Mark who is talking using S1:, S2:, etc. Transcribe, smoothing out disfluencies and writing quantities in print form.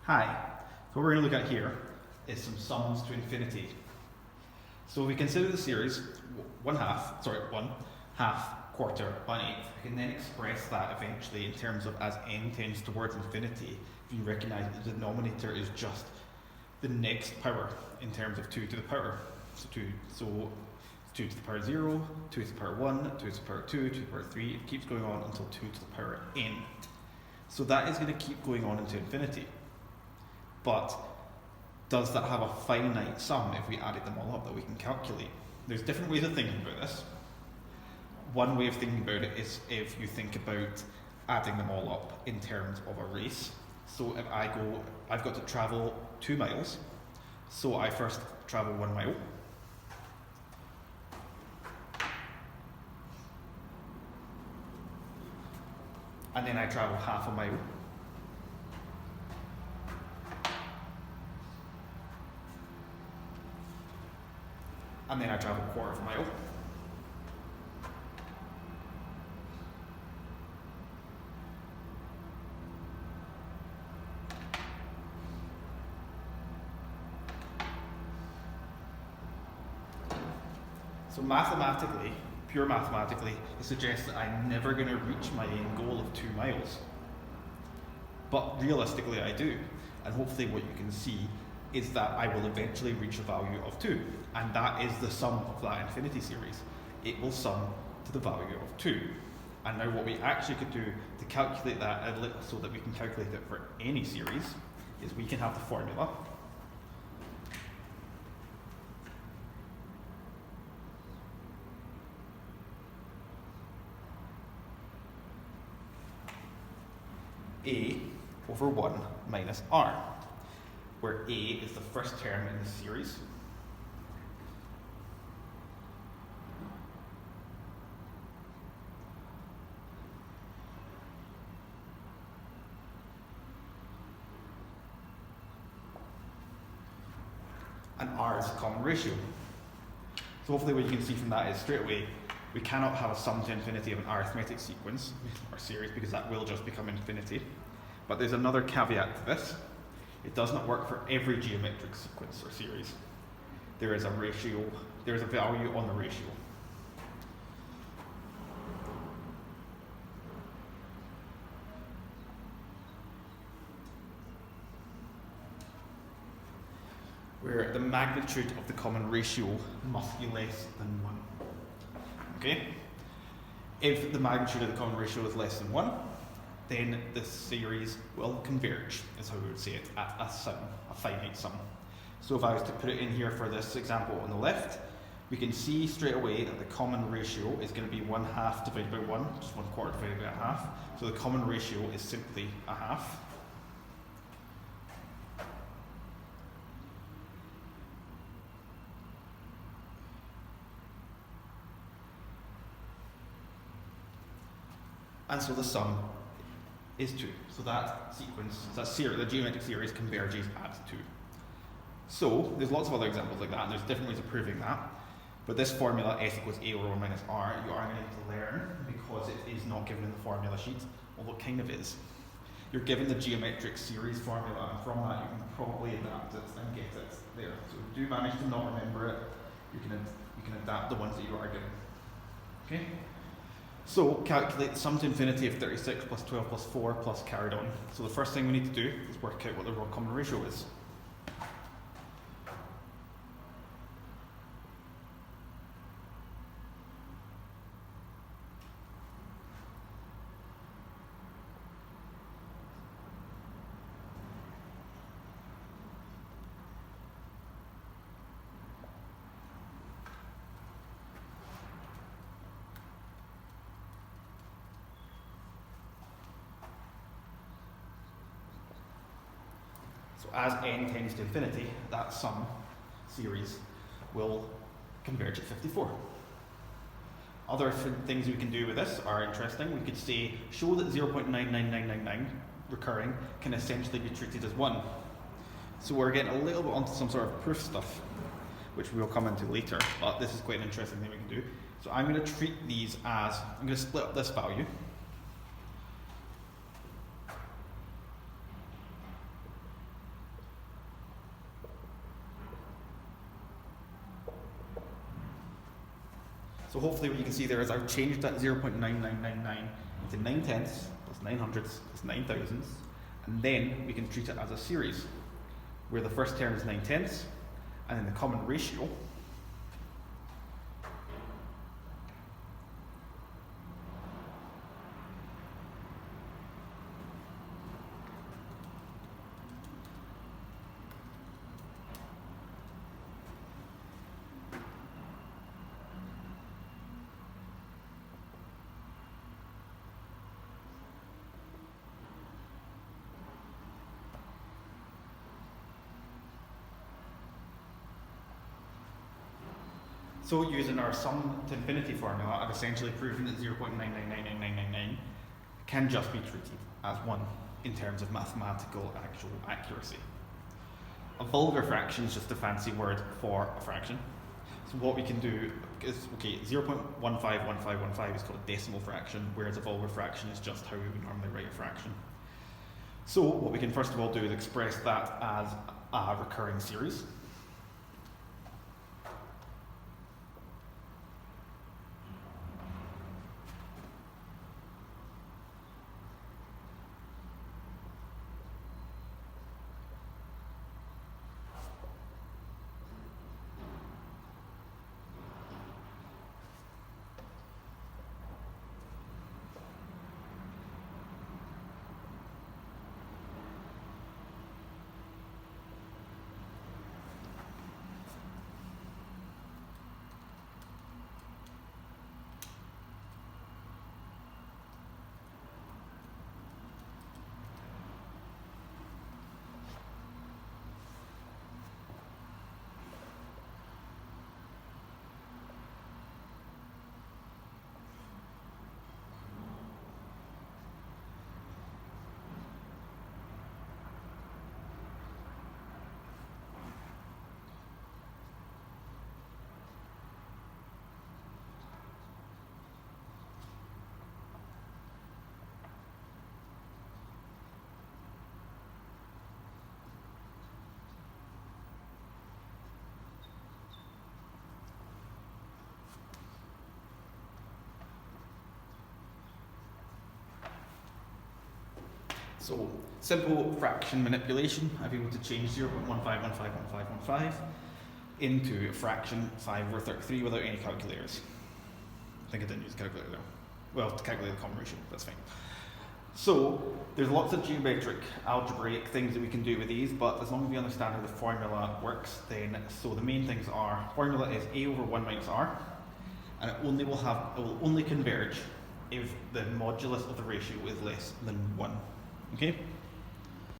S1: Hi. So what we're going to look at here is some sums to infinity. So if we consider the series 1 half, quarter, 1/8, we can then express that eventually in terms of as n tends towards infinity, if you recognise that the denominator is just the next power in terms of 2 to the power. So 2 to the power 0, 2 to the power 1, 2 to the power 2, 2 to the power 3, it keeps going on until 2 to the power n. So that is going to keep going on into infinity. But does that have a finite sum if we added them all up that we can calculate? There's different ways of thinking about this. One way of thinking about it is if you think about adding them all up in terms of a race. So if I've got to travel 2 miles, so I first travel 1 mile. And then I travel half a mile. And then I travel a quarter of a mile. So mathematically, pure mathematically, it suggests that I'm never going to reach my end goal of 2 miles. But realistically I do. And hopefully what you can see is that I will eventually reach a value of 2. And that is the sum of that infinity series. It will sum to the value of 2. And now what we actually could do to calculate that so that we can calculate it for any series is we can have the formula. A over 1 minus r, where A is the first term in the series. And r is the common ratio. So hopefully what you can see from that is straight away, we cannot have a sum to infinity of an arithmetic sequence or series because that will just become infinity. But there's another caveat to this. It does not work for every geometric sequence or series. There is a ratio, there is a value on the ratio. Where the magnitude of the common ratio must be less than 1. Okay? If the magnitude of the common ratio is less than 1, then the series will converge, is how we would say it, at a sum, a finite sum. So if I was to put it in here for this example on the left, we can see straight away that the common ratio is going to be 1/2 divided by 1, just 1/4 divided by 1/2. So the common ratio is simply 1/2. And so the sum is 2. So that sequence, the geometric series converges at 2. So there's lots of other examples like that, and there's different ways of proving that. But this formula, s equals a over 1 minus r, you are going to need to learn because it is not given in the formula sheet, although it kind of is. You're given the geometric series formula, and from that you can probably adapt it and get it there. So if you do manage to not remember it, you can adapt the ones that you are given. Okay? So calculate the sum to infinity of 36 plus 12 plus 4 plus carried on. So the first thing we need to do is work out what the common ratio is. So as n tends to infinity, that sum series will converge at 54. Other things we can do with this are interesting. We could say, show that 0.99999 recurring can essentially be treated as 1. So we're getting a little bit onto some sort of proof stuff, which we'll come into later, but this is quite an interesting thing we can do. So I'm going to treat these as, I'm going to split up this value. So hopefully what you can see there is I've changed that 0.9999 into 9/10ths plus 9/100ths plus 9/1000ths, and then we can treat it as a series where the first term is 9/10ths, and then the common ratio So using our sum to infinity formula, I've essentially proven that 0.9999999 can just be treated as 1 in terms of mathematical actual accuracy. A vulgar fraction is just a fancy word for a fraction. So what we can do is, okay, 0.151515 is called a decimal fraction, whereas a vulgar fraction is just how we would normally write a fraction. So what we can first of all do is express that as a recurring series. So simple fraction manipulation, I've been able to change 0.15151515 into a fraction 5 over 33 without any calculators. I think I didn't use a calculator though. Well, to calculate the common ratio, that's fine. So there's lots of geometric, algebraic things that we can do with these, but as long as we understand how the formula works, then so the main things are, formula is a over 1 minus r, and it will only converge if the modulus of the ratio is less than 1. Okay?